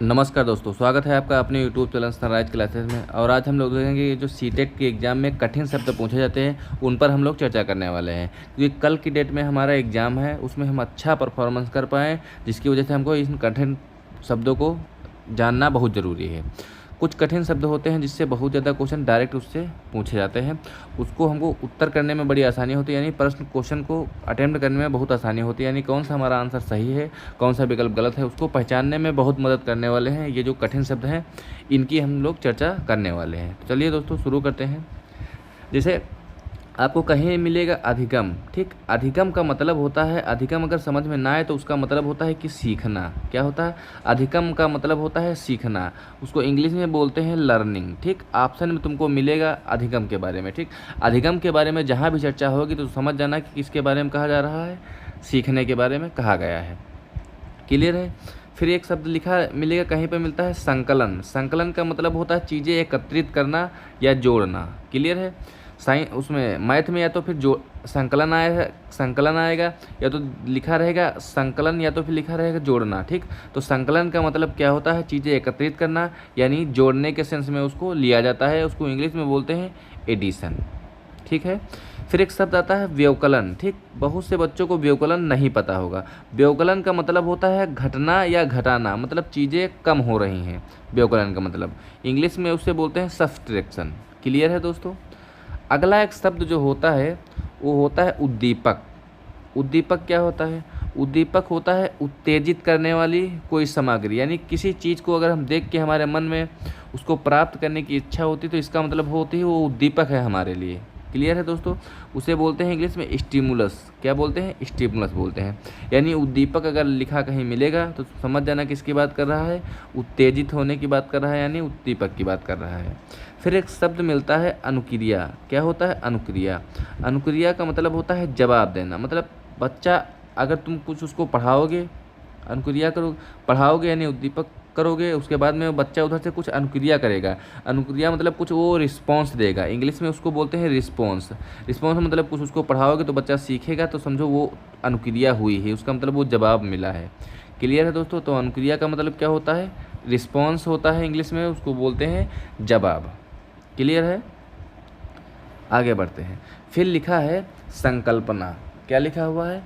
नमस्कार दोस्तों, स्वागत है आपका अपने यूट्यूब चैनल सनराइज क्लासेस में। और आज हम लोग देखेंगे जो सीटेट के एग्ज़ाम में कठिन शब्द पूछे जाते हैं उन पर हम लोग चर्चा करने वाले हैं, क्योंकि कल की डेट में हमारा एग्ज़ाम है, उसमें हम अच्छा परफॉर्मेंस कर पाएँ, जिसकी वजह से हमको इन कठिन शब्दों को जानना बहुत ज़रूरी है। कुछ कठिन शब्द होते हैं जिससे बहुत ज़्यादा क्वेश्चन डायरेक्ट उससे पूछे जाते हैं, उसको हमको उत्तर करने में बड़ी आसानी होती है, यानी प्रश्न क्वेश्चन को अटेम्प्ट करने में बहुत आसानी होती है, यानी कौन सा हमारा आंसर सही है, कौन सा विकल्प गलत है, उसको पहचानने में बहुत मदद करने वाले हैं ये जो कठिन शब्द हैं, इनकी हम लोग चर्चा करने वाले हैं। तो चलिए दोस्तों शुरू करते हैं। जैसे आपको कहीं मिलेगा अधिगम, ठीक। अधिगम का मतलब होता है, अधिगम अगर समझ में ना आए तो उसका मतलब होता है कि सीखना। क्या होता है? अधिगम का मतलब होता है सीखना, उसको इंग्लिश में बोलते हैं लर्निंग, ठीक। ऑप्शन में तुमको मिलेगा अधिगम के बारे में, ठीक। अधिगम के बारे में जहाँ भी चर्चा होगी तो समझ जाना कि किसके बारे में कहा जा रहा है, सीखने के बारे में कहा गया है। क्लियर है? फिर एक शब्द लिखा मिलेगा, कहीं पर मिलता है संकलन। संकलन का मतलब होता है चीज़ें एकत्रित करना या जोड़ना। क्लियर है? उसमें मैथ में या तो फिर जो संकलन आएगा, या तो लिखा रहेगा संकलन या तो फिर लिखा रहेगा जोड़ना, ठीक। तो संकलन का मतलब क्या होता है? चीज़ें एकत्रित करना, यानी जोड़ने के सेंस में उसको लिया जाता है, उसको इंग्लिश में बोलते हैं एडिशन, ठीक है। फिर एक शब्द आता है व्यवकलन, ठीक। बहुत से बच्चों को व्यवकलन नहीं पता होगा। व्यवकलन का मतलब होता है घटना या घटाना, मतलब चीज़ें कम हो रही हैं। व्यवकलन का मतलब इंग्लिश में उससे बोलते हैं सब्सट्रैक्शन। क्लियर है दोस्तों? अगला एक शब्द जो होता है वो होता है उद्दीपक। उद्दीपक क्या होता है? उद्दीपक होता है उत्तेजित करने वाली कोई सामग्री, यानी किसी चीज़ को अगर हम देख के हमारे मन में उसको प्राप्त करने की इच्छा होती है तो इसका मतलब होती है वो उद्दीपक है हमारे लिए। क्लियर है दोस्तों? उसे बोलते हैं इंग्लिश में स्टिमुलस। क्या बोलते हैं? स्टिमुलस बोलते हैं। यानी उद्दीपक अगर लिखा कहीं मिलेगा तो समझ जाना किसकी बात कर रहा है, उत्तेजित होने की बात कर रहा है, यानी उद्दीपक की बात कर रहा है। फिर एक शब्द मिलता है अनुक्रिया। क्या होता है? अनुक्रिया। अनुक्रिया का मतलब होता है जवाब देना, मतलब बच्चा अगर तुम कुछ उसको पढ़ाओगे, अनुक्रिया करो, पढ़ाओगे यानी उद्दीपक करोगे, उसके बाद में बच्चा उधर से कुछ अनुक्रिया करेगा। अनुक्रिया मतलब कुछ वो रिस्पॉन्स देगा, इंग्लिश में उसको बोलते हैं रिस्पॉन्स। रिस्पॉन्स मतलब कुछ उसको पढ़ाओगे तो बच्चा सीखेगा, तो समझो वो अनुक्रिया हुई है, उसका मतलब वो जवाब मिला है। क्लियर है दोस्तों? तो अनुक्रिया का मतलब क्या होता है? रिस्पॉन्स होता है, इंग्लिश में उसको बोलते हैं जवाब। क्लियर है? आगे बढ़ते हैं। फिर लिखा है संकल्पना। क्या लिखा हुआ है?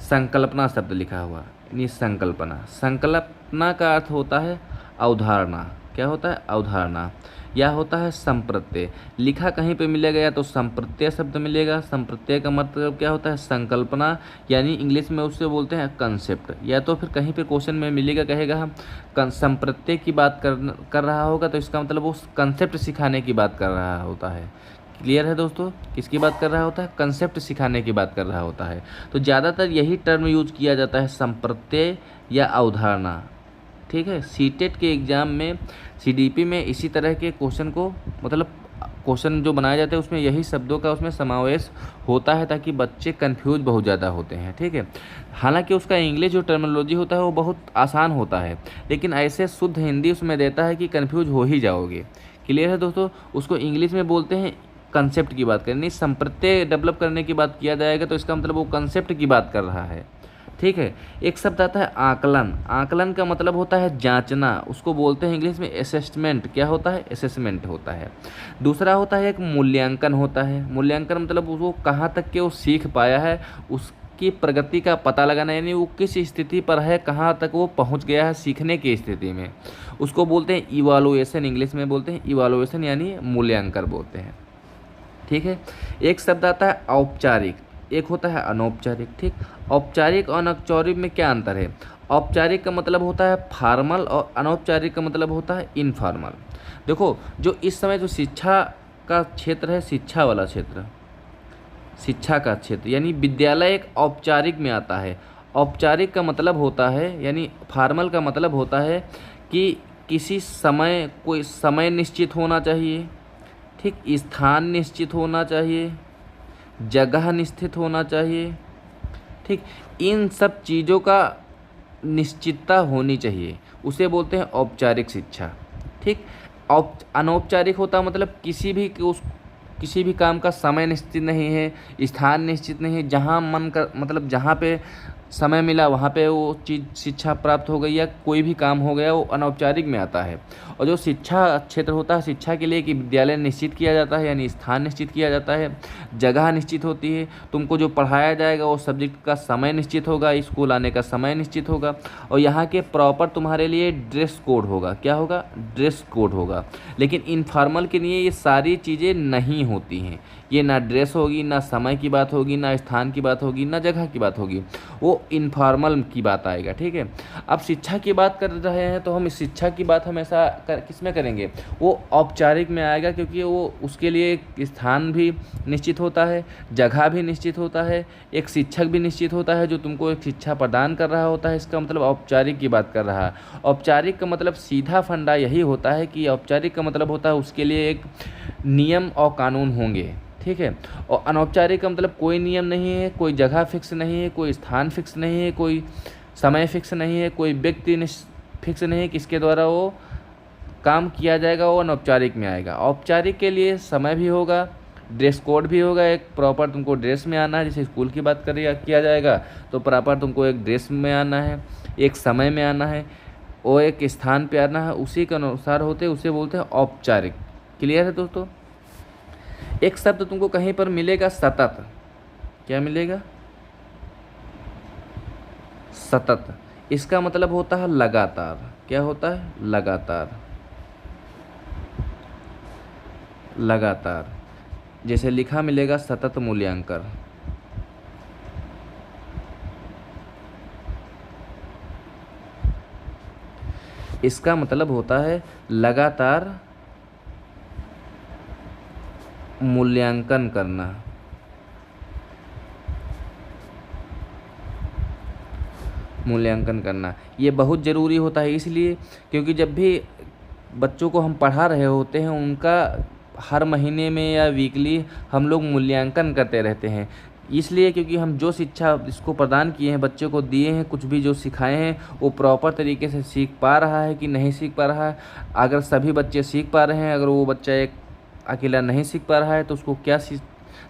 संकल्पना शब्द लिखा हुआ है, यानी संकल्पना। संकल्पना का अर्थ होता है अवधारणा। क्या होता है? अवधारणा। या होता है संप्रत्यय। लिखा कहीं पे मिलेगा या तो संप्रत्यय शब्द मिलेगा। संप्रत्यय का मतलब क्या होता है? संकल्पना, यानी इंग्लिश में उससे बोलते हैं कंसेप्ट। या तो फिर कहीं पे क्वेश्चन में मिलेगा, कहेगा हम संप्रत्यय की बात कर रहा होगा तो इसका मतलब वो कंसेप्ट सिखाने की बात कर रहा होता है। क्लियर है दोस्तों? किसकी बात कर रहा होता है? कंसेप्ट सिखाने की बात कर रहा होता है। तो ज़्यादातर यही टर्म यूज किया जाता है, संप्रत्यय या अवधारणा, ठीक है। सीटेट के एग्ज़ाम में, सीडीपी में इसी तरह के क्वेश्चन को, मतलब क्वेश्चन जो बनाए जाते हैं उसमें यही शब्दों का उसमें समावेश होता है, ताकि बच्चे कंफ्यूज बहुत ज़्यादा होते हैं, ठीक है। हालांकि उसका इंग्लिश जो टर्मिनोलॉजी होता है वो बहुत आसान होता है, लेकिन ऐसे शुद्ध हिंदी उसमें देता है कि कंफ्यूज हो ही जाओगे। क्लियर है दोस्तों? उसको इंग्लिश में बोलते हैं कंसेप्ट की बात करें, नहीं संप्रत्यय डेवलप करने की बात किया जाएगा तो इसका मतलब वो कंसेप्ट की बात कर रहा है, ठीक है। एक शब्द आता है आकलन। आकलन का मतलब होता है जांचना, उसको बोलते हैं इंग्लिश में असेसमेंट। क्या होता है? असेसमेंट होता है। दूसरा होता है एक मूल्यांकन होता है। मूल्यांकन मतलब वो कहाँ तक के वो सीख पाया है, उसकी प्रगति का पता लगाना, यानी वो किस स्थिति पर है, कहाँ तक वो पहुँच गया है सीखने की स्थिति में, उसको बोलते हैं इवालुएशन। इंग्लिश में बोलते हैं इवालुएशन, यानी मूल्यांकन बोलते हैं, ठीक है। एक शब्द आता है औपचारिक, एक होता है अनौपचारिक, ठीक। औपचारिक और अनौपचारिक में क्या अंतर है? औपचारिक का मतलब होता है फॉर्मल और अनौपचारिक का मतलब होता है इनफॉर्मल। देखो, जो इस समय जो शिक्षा का क्षेत्र है, शिक्षा वाला क्षेत्र, शिक्षा का क्षेत्र यानी विद्यालय एक औपचारिक में आता है। औपचारिक का मतलब होता है, यानी फॉर्मल का मतलब होता है कि किसी समय, कोई समय निश्चित होना चाहिए, ठीक, स्थान निश्चित होना चाहिए, जगह निश्चित होना चाहिए, ठीक। इन सब चीज़ों का निश्चितता होनी चाहिए, उसे बोलते हैं औपचारिक शिक्षा, ठीक। अनौपचारिक होता मतलब किसी भी काम का समय निश्चित नहीं है, स्थान निश्चित नहीं है, जहाँ मन का मतलब जहाँ पे समय मिला वहाँ पे वो चीज़ शिक्षा प्राप्त हो गई या कोई भी काम हो गया, वो अनौपचारिक में आता है। और जो शिक्षा क्षेत्र होता है, शिक्षा के लिए एक विद्यालय निश्चित किया जाता है, यानी स्थान निश्चित किया जाता है, जगह निश्चित होती है, तुमको जो पढ़ाया जाएगा वो सब्जेक्ट का समय निश्चित होगा, स्कूल आने का समय निश्चित होगा, और यहाँ के प्रॉपर तुम्हारे लिए ड्रेस कोड होगा। क्या होगा? ड्रेस कोड होगा। लेकिन इनफॉर्मल के लिए ये सारी चीज़ें नहीं होती हैं। ये ना ड्रेस होगी, ना समय की बात होगी, ना स्थान की बात होगी, ना जगह की बात होगी, वो इनफॉर्मल की बात आएगा। ठीक है। अब शिक्षा की बात कर रहे हैं तो हम इस शिक्षा की बात हमेशा किस में करेंगे? वो औपचारिक में आएगा, क्योंकि वो उसके लिए एक स्थान भी निश्चित होता है, जगह भी निश्चित होता है, एक शिक्षक भी निश्चित होता है जो तुमको एक शिक्षा प्रदान कर रहा होता है। इसका मतलब औपचारिक की बात कर रहा है। औपचारिक का मतलब सीधा फंडा यही होता है कि औपचारिक का मतलब होता है उसके लिए एक नियम और कानून होंगे। ठीक है। और अनौपचारिक का मतलब कोई नियम नहीं है, कोई जगह फिक्स नहीं है, कोई स्थान फिक्स नहीं है, कोई समय फिक्स नहीं है, कोई व्यक्ति फिक्स नहीं है किसके द्वारा वो काम किया जाएगा, वो अनौपचारिक में आएगा। औपचारिक के लिए समय भी होगा, ड्रेस कोड भी होगा, एक प्रॉपर तुमको ड्रेस में आना है। जैसे स्कूल की बात करिए किया जाएगा तो प्रॉपर तुमको एक ड्रेस में आना है, एक समय में आना है, और एक स्थान पे आना है, उसी के अनुसार होते उसे बोलते हैं औपचारिक। क्लियर है दोस्तों? एक शब्द तुमको कहीं पर मिलेगा, सतत। क्या मिलेगा? सतत। इसका मतलब होता है लगातार। क्या होता है? लगातार। लगातार। जैसे लिखा मिलेगा सतत मूल्यांकन। इसका मतलब होता है लगातार मूल्यांकन करना। मूल्यांकन करना ये बहुत ज़रूरी होता है, इसलिए क्योंकि जब भी बच्चों को हम पढ़ा रहे होते हैं उनका हर महीने में या वीकली हम लोग मूल्यांकन करते रहते हैं। इसलिए क्योंकि हम जो शिक्षा इसको प्रदान किए हैं, बच्चों को दिए हैं, कुछ भी जो सिखाए हैं, वो प्रॉपर तरीके से सीख पा रहा है कि नहीं सीख पा रहा है। अगर सभी बच्चे सीख पा रहे हैं, अगर वो बच्चा एक अकेला नहीं सीख पा रहा है तो उसको क्या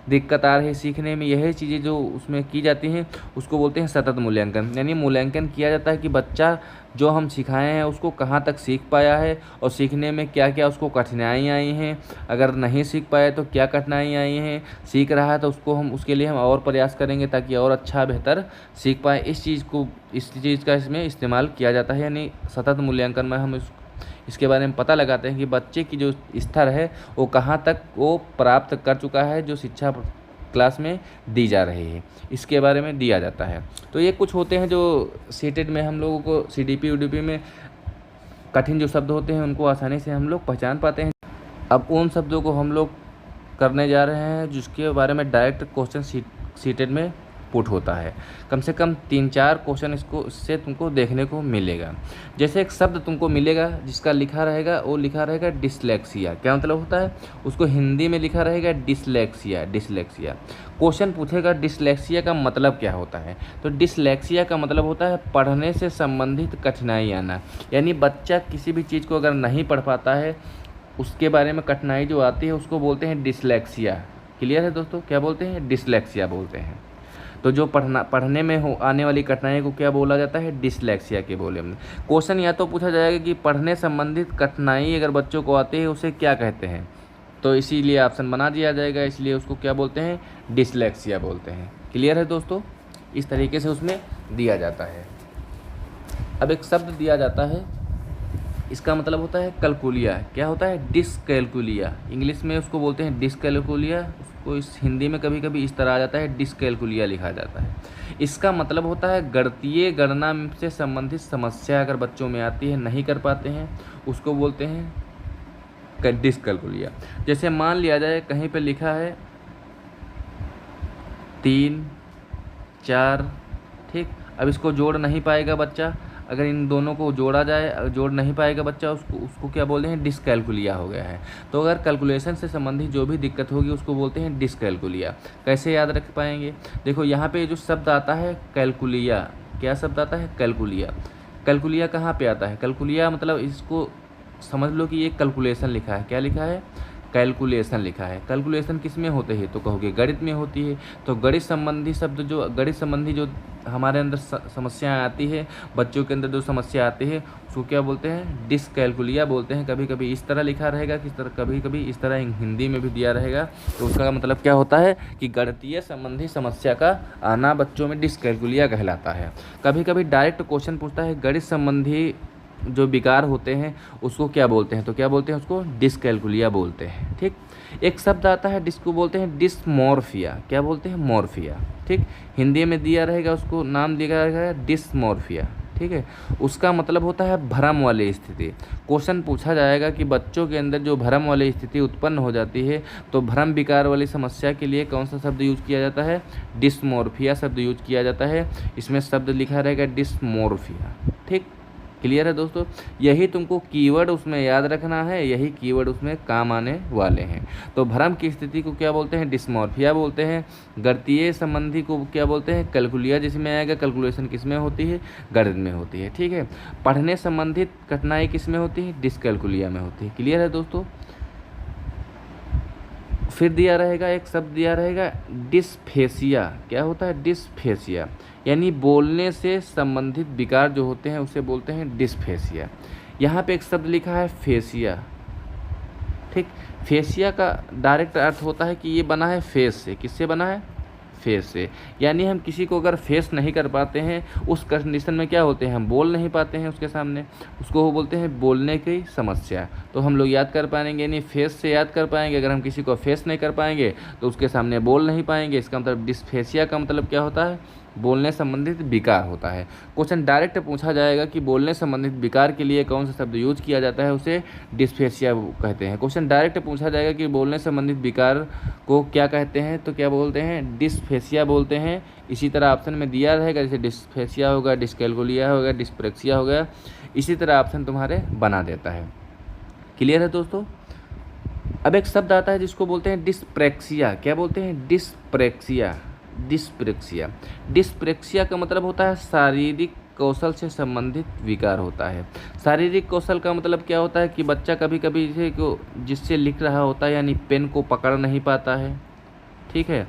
दिक्कत आ रही है सीखने में, यही चीज़ें जो उसमें की जाती हैं उसको बोलते हैं सतत मूल्यांकन। यानी मूल्यांकन किया जाता है कि बच्चा जो हम सिखाए हैं उसको कहाँ तक सीख पाया है और सीखने में क्या क्या उसको कठिनाई आई हैं, अगर नहीं सीख पाया तो क्या कठिनाई आई हैं, सीख रहा है तो उसके लिए हम और प्रयास करेंगे ताकि और अच्छा बेहतर सीख पाए। इस चीज़ का इसमें इस्तेमाल किया जाता है। यानी सतत मूल्यांकन में हम इसके बारे में पता लगाते हैं कि बच्चे की जो स्तर है वो कहाँ तक वो प्राप्त कर चुका है, जो शिक्षा क्लास में दी जा रही है, इसके बारे में दिया जाता है। तो ये कुछ होते हैं जो सीटेट में हम लोगों को सीडीपी यूडीपी में कठिन जो शब्द होते हैं उनको आसानी से हम लोग पहचान पाते हैं। अब उन शब्दों को हम लोग करने जा रहे हैं जिसके बारे में डायरेक्ट क्वेश्चन सीटेट में पुट होता है। कम से कम 3-4 क्वेश्चन इससे तुमको देखने को मिलेगा। जैसे एक शब्द तुमको मिलेगा जिसका लिखा रहेगा, वो लिखा रहेगा डिसलेक्सिया। क्या मतलब होता है? उसको हिंदी में लिखा रहेगा डिसलेक्सिया। डिसलेक्सिया क्वेश्चन पूछेगा डिसलेक्सिया का मतलब क्या होता है? तो डिसलेक्सिया का मतलब होता है पढ़ने से संबंधित कठिनाई आना। यानी बच्चा किसी भी चीज़ को अगर नहीं पढ़ पाता है, उसके बारे में कठिनाई जो आती है उसको बोलते हैं डिसलेक्सिया। क्लियर है दोस्तों? क्या बोलते हैं? डिसलेक्सिया बोलते हैं। तो जो पढ़ने में आने वाली कठिनाई को क्या बोला जाता है? डिसलेक्सिया के बोले में। क्वेश्चन या तो पूछा जाएगा कि पढ़ने संबंधित कठिनाई अगर बच्चों को आती है उसे क्या कहते हैं, तो इसीलिए ऑप्शन बना दिया जाएगा, इसलिए उसको क्या बोलते हैं? डिसलेक्सिया बोलते हैं। क्लियर है दोस्तों? इस तरीके से उसमें दिया जाता है। अब एक शब्द दिया जाता है, इसका मतलब होता है कैलकुलिया। क्या होता है? डिसकैलकुलिया। इंग्लिश में उसको बोलते हैं डिसकैलकुलिया। उसको इस हिंदी में कभी कभी इस तरह आ जाता है, डिसकैलकुलिया लिखा जाता है। इसका मतलब होता है गणितीय गणना से संबंधित समस्या अगर बच्चों में आती है, नहीं कर पाते हैं, उसको बोलते हैं डिसकैलकुलिया। जैसे मान लिया जाए कहीं पे लिखा है 3, 4, ठीक। अब इसको जोड़ नहीं पाएगा बच्चा, अगर इन दोनों को जोड़ा जाए, जोड़ नहीं पाएगा बच्चा, उसको क्या बोलते हैं? डिसकैलकुलिया हो गया है। तो अगर कैलकुलेशन से संबंधित जो भी दिक्कत होगी उसको बोलते हैं डिसकैलकुलिया। कैसे याद रख पाएंगे? देखो यहाँ पे जो शब्द आता है कैलकुलिया, क्या शब्द आता है? कैलकुलिया। कैलकुलिया कहाँ पे आता है? कैलकुलिया मतलब इसको समझ लो कि ये कैलकुलेशन लिखा है। क्या लिखा है? कैलकुलेशन लिखा है। कैलकुलेशन किस में होते हैं, तो कहोगे गणित में होती है। तो गणित संबंधी शब्द जो गणित संबंधी जो हमारे अंदर समस्याएं आती है, बच्चों के अंदर जो समस्या आती है उसको क्या बोलते हैं, डिसकैलकुलिया बोलते हैं। कभी कभी इस तरह लिखा रहेगा, किस तरह कभी कभी इस तरह हिंदी में भी दिया रहेगा। तो उसका मतलब क्या होता है कि गणितीय संबंधी समस्या का आना बच्चों में डिसकैलकुलिया कहलाता है। कभी कभी डायरेक्ट क्वेश्चन पूछता है गणित संबंधी जो विकार होते हैं उसको क्या बोलते हैं, तो क्या बोलते हैं, उसको डिसकैलकुलिया बोलते हैं। ठीक, एक शब्द आता है जिसको बोलते हैं डिस्मॉर्फिया। क्या बोलते हैं, मॉर्फिया। ठीक, हिंदी में दिया रहेगा, उसको नाम दिया रहेगा डिस्मॉर्फिया। ठीक है, उसका मतलब होता है भ्रम वाली स्थिति। क्वेश्चन पूछा जाएगा कि बच्चों के अंदर जो भ्रम वाली स्थिति उत्पन्न हो जाती है, तो भ्रम विकार वाली समस्या के लिए कौन सा शब्द यूज किया जाता है, डिस्मॉर्फिया शब्द यूज किया जाता है। इसमें शब्द लिखा रहेगा डिस्मॉर्फिया। ठीक, क्लियर है दोस्तों। यही तुमको कीवर्ड उसमें याद रखना है, यही कीवर्ड उसमें काम आने वाले हैं। तो भ्रम की स्थिति को क्या बोलते हैं, डिस्मॉर्फिया बोलते हैं। गणितीय संबंधी को क्या बोलते हैं, कैलकुलिया जिसमें आएगा। कैलकुलेशन किस में होती है, गणित में होती है। ठीक है, पढ़ने संबंधित कठिनाई किस में होती है, डिसकैलकुलिया में होती है। क्लियर है दोस्तों। फिर दिया रहेगा, एक शब्द दिया रहेगा डिस्फेसिया। क्या होता है, डिस्फेसिया, यानी बोलने से संबंधित विकार जो होते हैं उसे बोलते हैं डिस्फेसिया। यहाँ पे एक शब्द लिखा है फेसिया। ठीक, फेसिया का डायरेक्ट अर्थ होता है कि ये बना है फेस से। किससे बना है, फेस से। यानी हम किसी को अगर फेस नहीं कर पाते हैं, उस कंडीशन में क्या होते हैं, हम बोल नहीं पाते हैं उसके सामने, उसको वो बोलते हैं बोलने की समस्या। तो हम लोग याद कर पाएंगे, यानी फेस से याद कर पाएंगे। अगर हम किसी को फेस नहीं कर पाएंगे तो उसके सामने बोल नहीं पाएंगे। इसका मतलब डिस्फेसिया का मतलब क्या होता है, बोलने संबंधित विकार होता है। क्वेश्चन डायरेक्ट पूछा जाएगा कि बोलने संबंधित विकार के लिए कौन सा शब्द यूज किया जाता है, उसे डिस्फेसिया कहते हैं। क्वेश्चन डायरेक्ट पूछा जाएगा कि बोलने संबंधित विकार को क्या कहते हैं, तो क्या बोलते हैं, डिस्फेसिया बोलते हैं। इसी तरह ऑप्शन में दिया रहेगा, जैसे डिस्फेसिया होगा, डिसकैलकुलिया होगा, डिस्प्रेक्सिया होगा, इसी तरह ऑप्शन तुम्हारे बना देता है। क्लियर है दोस्तों। अब एक शब्द आता है जिसको बोलते हैं डिस्प्रेक्सिया। क्या बोलते हैं, डिस्प्रेक्सिया। डिस्प्रेक्सिया, डिस्प्रेक्सिया का मतलब होता है शारीरिक कौशल से संबंधित विकार होता है। शारीरिक कौशल का मतलब क्या होता है कि बच्चा कभी कभी जिससे लिख रहा होता है, यानी पेन को पकड़ नहीं पाता है। ठीक है,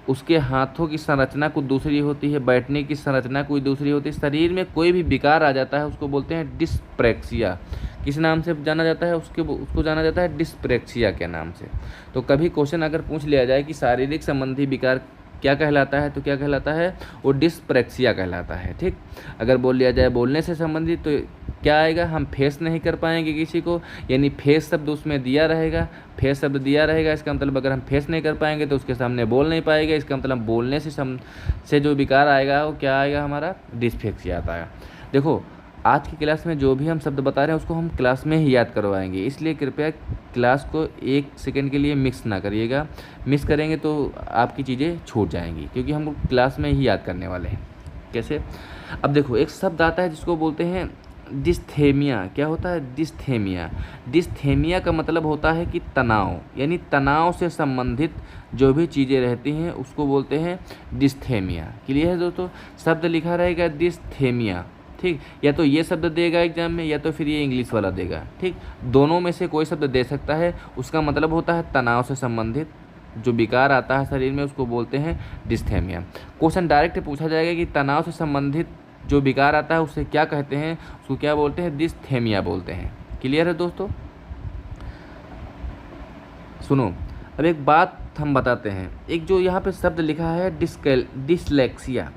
उसके हाथों की संरचना कुछ दूसरी होती है, बैठने की संरचना कोई दूसरी होती है, शरीर में कोई भी विकार आ जाता है उसको बोलते हैं डिस्प्रेक्सिया। किस नाम से जाना जाता है, उसको जाना जाता है डिस्प्रेक्सिया के नाम से। तो कभी क्वेश्चन अगर पूछ लिया जाए कि शारीरिक संबंधी विकार क्या कहलाता है, तो क्या कहलाता है, वो डिस्प्रेक्सिया कहलाता है। ठीक, अगर बोल लिया जाए बोलने से संबंधित तो क्या आएगा, हम फेस नहीं कर पाएंगे किसी को, यानी फेस शब्द उसमें दिया रहेगा। फेस शब्द दिया रहेगा, इसका मतलब अगर हम फेस नहीं कर पाएंगे तो उसके सामने बोल नहीं पाएंगे। इसका मतलब बोलने से जो विकार आएगा वो क्या आएगा, हमारा डिस्फेक्सिया आता है। देखो, आज की क्लास में जो भी हम शब्द बता रहे हैं उसको हम क्लास में ही याद करवाएंगे, इसलिए कृपया क्लास को एक सेकंड के लिए मिक्स ना करिएगा। मिस करेंगे तो आपकी चीज़ें छूट जाएंगी, क्योंकि हम क्लास में ही याद करने वाले हैं। कैसे, अब देखो, एक शब्द आता है जिसको बोलते हैं डिस्थेमिया। क्या होता है, डिस्थेमिया। डिस्थेमिया का मतलब होता है कि तनाव, यानी तनाव से संबंधित जो भी चीज़ें रहती हैं उसको बोलते हैं डिस्थेमिया। क्लियर है दोस्तों। शब्द लिखा रहेगा डिस्थेमिया। ठीक, या तो ये शब्द देगा एग्जाम में, या तो फिर ये इंग्लिश वाला देगा। ठीक, दोनों में से कोई शब्द दे सकता है। उसका मतलब होता है तनाव से संबंधित जो विकार आता है शरीर में उसको बोलते हैं डिस्थेमिया। क्वेश्चन डायरेक्ट पूछा जाएगा कि तनाव से संबंधित जो विकार आता है उसे क्या कहते हैं, उसको क्या बोलते हैं, डिस्थेमिया बोलते हैं। क्लियर है दोस्तों। सुनो, अब एक बात हम बताते हैं। एक जो यहाँ पे शब्द लिखा है डिसलेक्सिया।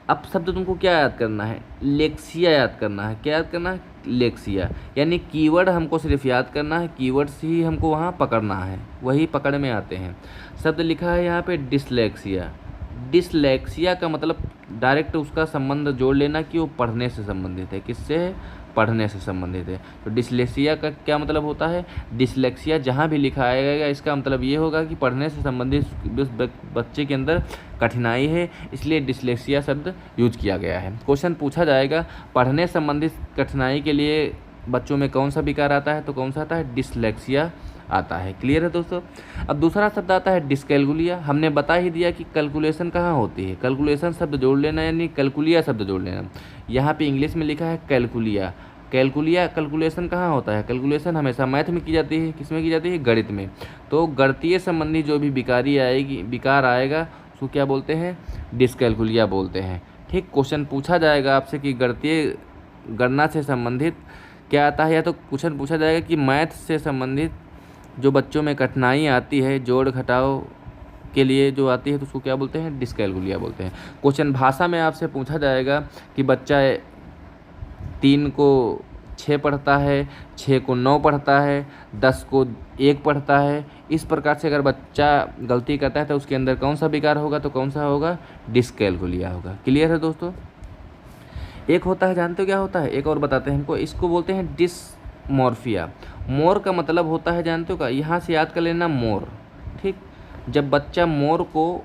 अब शब्द तुमको क्या याद करना है, लेक्सिया याद करना है। क्या याद करना है, लेक्सिया, यानी कीवर्ड हमको सिर्फ याद करना है, कीवर्ड्स ही हमको वहाँ पकड़ना है, वही पकड़ में आते हैं। शब्द लिखा है यहाँ पे डिसलेक्सिया। डिसलेक्सिया का मतलब डायरेक्ट उसका संबंध जोड़ लेना कि वो पढ़ने से संबंधित है। किससे है, पढ़ने से संबंधित है। तो डिसलेक्सिया का क्या मतलब होता है, डिसलेक्सिया जहाँ भी लिखा आएगा इसका मतलब ये होगा कि पढ़ने से संबंधित बच्चे के अंदर कठिनाई है, इसलिए डिसलेक्सिया शब्द यूज किया गया है। क्वेश्चन पूछा जाएगा पढ़ने संबंधित कठिनाई के लिए बच्चों में कौन सा विकार आता है, तो कौन सा आता है, डिसलेक्सिया आता है। क्लियर है दोस्तों। अब दूसरा शब्द आता है डिसकैलकुलिया। हमने बता ही दिया कि कैलकुलेशन कहाँ होती है, कैलकुलेशन शब्द जोड़ लेना, यानी कैलकुलिया शब्द जोड़ लेना। यहाँ पे इंग्लिश में लिखा है कैलकुलिया, कैलकुलेशन कहाँ होता है? कैलकुलेशन हमेशा मैथ में की जाती है। किस में की जाती है? गणित में। तो गणितीय संबंधी जो भी विकार आएगा उसको क्या बोलते हैं? डिसकैलकुलिया बोलते हैं। ठीक, क्वेश्चन पूछा जाएगा आपसे कि गणितीय गणना से संबंधित क्या आता है, या तो क्वेश्चन पूछा जाएगा कि मैथ से संबंधित जो बच्चों में कठिनाई आती है जोड़ घटाव के लिए जो आती है, तो उसको क्या बोलते हैं? डिसकैलकुलिया बोलते हैं। क्वेश्चन भाषा में आपसे पूछा जाएगा कि बच्चा 3 को 6 पढ़ता है, 6 को 9 पढ़ता है, 10 को 1 पढ़ता है। इस प्रकार से अगर बच्चा गलती करता है तो उसके अंदर कौन सा विकार होगा? तो कौन सा होगा? डिसकैलकुलिया होगा। क्लियर है दोस्तों? एक होता है, जानते हो क्या होता है? एक और बताते हैं हमको, इसको बोलते हैं डिसमॉर्फिया। मोर का मतलब होता है, जानते हो क्या? यहाँ से याद कर लेना, मोर। ठीक, जब बच्चा मोर को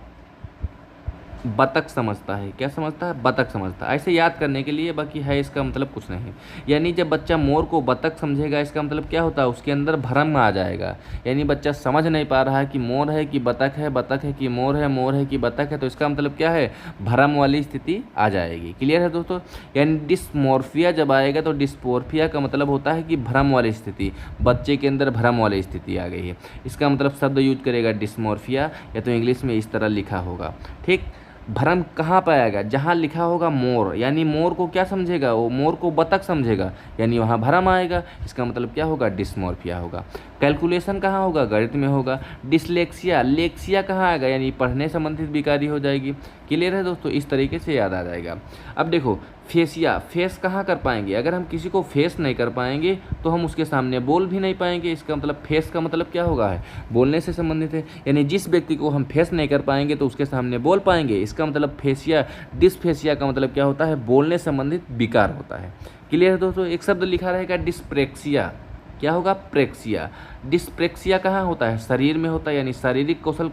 बतख समझता है, क्या समझता है? बतख समझता है। ऐसे याद करने के लिए, बाकी है इसका मतलब कुछ नहीं। यानी जब बच्चा मोर को बतख समझेगा, इसका मतलब क्या होता है? उसके अंदर भ्रम आ जाएगा। यानी बच्चा समझ नहीं पा रहा है कि मोर है कि बतख है, बतख है कि मोर है, मोर है कि बतख है। तो इसका मतलब क्या है? भ्रम वाली स्थिति आ जाएगी। क्लियर है दोस्तों? यानी डिसमॉर्फिया जब आएगा तो डिस्पोर्फिया का मतलब होता है कि भ्रम वाली स्थिति, बच्चे के अंदर भ्रम वाली स्थिति आ गई है। इसका मतलब शब्द यूज करेगा डिसमॉर्फिया, या तो इंग्लिश में इस तरह लिखा होगा। ठीक, भ्रम कहाँ पर आएगा? जहाँ लिखा होगा मोर, यानी मोर को क्या समझेगा? वो मोर को बतख समझेगा, यानी वहाँ भ्रम आएगा। इसका मतलब क्या होगा? डिसमॉर्फिया होगा। कैलकुलेशन कहाँ होगा? गणित में होगा। डिसलेक्सिया, लेक्सिया कहाँ आएगा? यानी पढ़ने संबंधित बीमारी हो जाएगी। क्लियर है दोस्तों? इस तरीके से याद आ जाएगा। अब देखो, फेसिया, फेस कहाँ कर पाएंगे? अगर हम किसी को फेस नहीं कर पाएंगे तो हम उसके सामने बोल भी नहीं पाएंगे। इसका मतलब फेस का मतलब क्या होगा? है बोलने से संबंधित है। यानी जिस व्यक्ति को हम फेस नहीं कर पाएंगे तो उसके सामने बोल पाएंगे। इसका मतलब फेसिया, डिसफेसिया का मतलब क्या होता है? बोलने संबंधित विकार होता है। क्लियर है दोस्तों? एक शब्द लिखा रहेगा डिस्प्रेक्सिया। क्या होगा? प्रेक्सिया। डिस्प्रेक्सिया कहाँ होता है? शरीर में होता है, यानी शारीरिक कौशल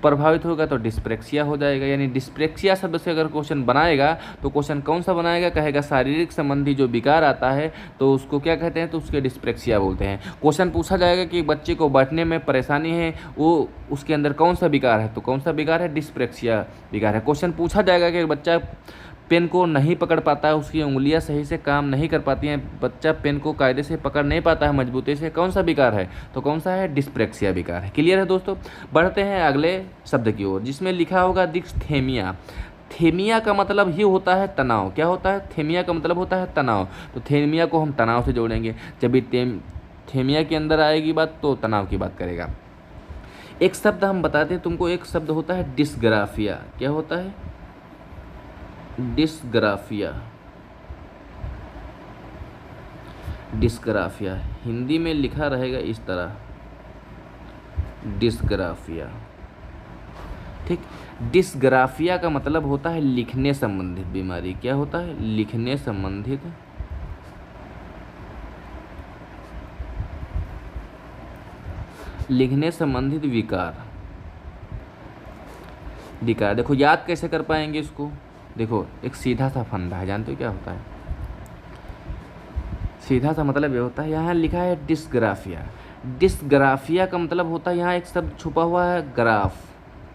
प्रभावित होगा तो डिस्प्रेक्सिया हो जाएगा। यानी डिस्प्रेक्सिया शब्द से अगर क्वेश्चन बनाएगा तो क्वेश्चन कौन सा बनाएगा? कहेगा शारीरिक संबंधी जो विकार आता है तो उसको क्या कहते हैं? तो उसके डिस्प्रेक्सिया बोलते हैं। क्वेश्चन पूछा जाएगा कि बच्चे को बैठने में परेशानी है, वो उसके अंदर कौन सा विकार है? तो कौन सा विकार है? डिस्प्रेक्सिया विकार है। क्वेश्चन पूछा जाएगा कि बच्चा पेन को नहीं पकड़ पाता है, उसकी उंगलियां सही से काम नहीं कर पाती हैं, बच्चा पेन को कायदे से पकड़ नहीं पाता है मजबूती से, कौन सा विकार है? तो कौन सा है? डिस्प्रेक्सिया विकार है। क्लियर है दोस्तों? बढ़ते हैं अगले शब्द की ओर, जिसमें लिखा होगा डिस्थेमिया। थेमिया का मतलब ही होता है तनाव। क्या होता है? थेमिया का मतलब होता है तनाव। तो थेमिया को हम तनाव से जोड़ेंगे। जब भी थेमिया के अंदर आएगी बात तो तनाव की बात करेगा। एक शब्द हम बताते हैं तुमको, एक शब्द होता है डिस्ग्राफिया। क्या होता है? डिस्ग्राफिया। डिस्ग्राफिया हिंदी में लिखा रहेगा इस तरह, डिस्ग्राफिया। ठीक, डिस्ग्राफिया का मतलब होता है लिखने संबंधित बीमारी। क्या होता है? लिखने संबंधित विकार। देखो याद कैसे कर पाएंगे इसको? देखो, एक सीधा सा फंडा है, जानते हो क्या होता है? सीधा सा मतलब ये होता है, यहाँ लिखा है डिस्ग्राफिया। डिस्ग्राफिया का मतलब होता है, यहाँ एक शब्द छुपा हुआ है, ग्राफ।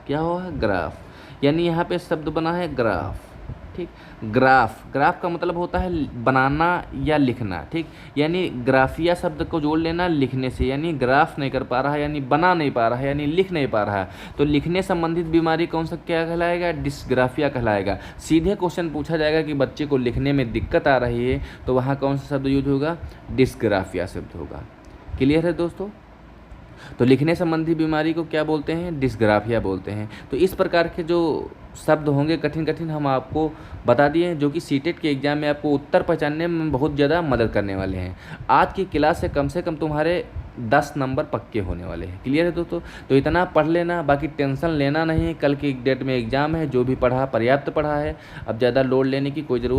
क्या हुआ है? ग्राफ। यानी यहाँ पे शब्द बना है ग्राफ। ठीक, ग्राफ का मतलब होता है बनाना या लिखना। ठीक, यानी ग्राफिया शब्द को जोड़ लेना लिखने से, यानी ग्राफ नहीं कर पा रहा है, यानी बना नहीं पा रहा है, यानी लिख नहीं पा रहा है, तो लिखने संबंधित बीमारी कौन सा क्या कहलाएगा? डिस्ग्राफिया कहलाएगा। सीधे क्वेश्चन पूछा जाएगा कि बच्चे को लिखने में दिक्कत आ रही है तो वहाँ कौन सा शब्द यूज होगा? डिस्ग्राफिया शब्द होगा। क्लियर है दोस्तों? तो लिखने संबंधी बीमारी को क्या बोलते हैं? डिस्ग्राफिया बोलते हैं। तो इस प्रकार के जो शब्द होंगे कठिन कठिन हम आपको बता दिए, जो कि सीटेट के एग्जाम में आपको उत्तर पहचानने में बहुत ज़्यादा मदद करने वाले हैं। आज की क्लास से कम तुम्हारे 10 नंबर पक्के होने वाले हैं। क्लियर है दोस्तों? तो इतना पढ़ लेना, बाकी टेंशन लेना नहीं। कल की डेट में एग्जाम है, जो भी पढ़ा पर्याप्त पढ़ा है, अब ज़्यादा लोड लेने की कोई ज़रूरत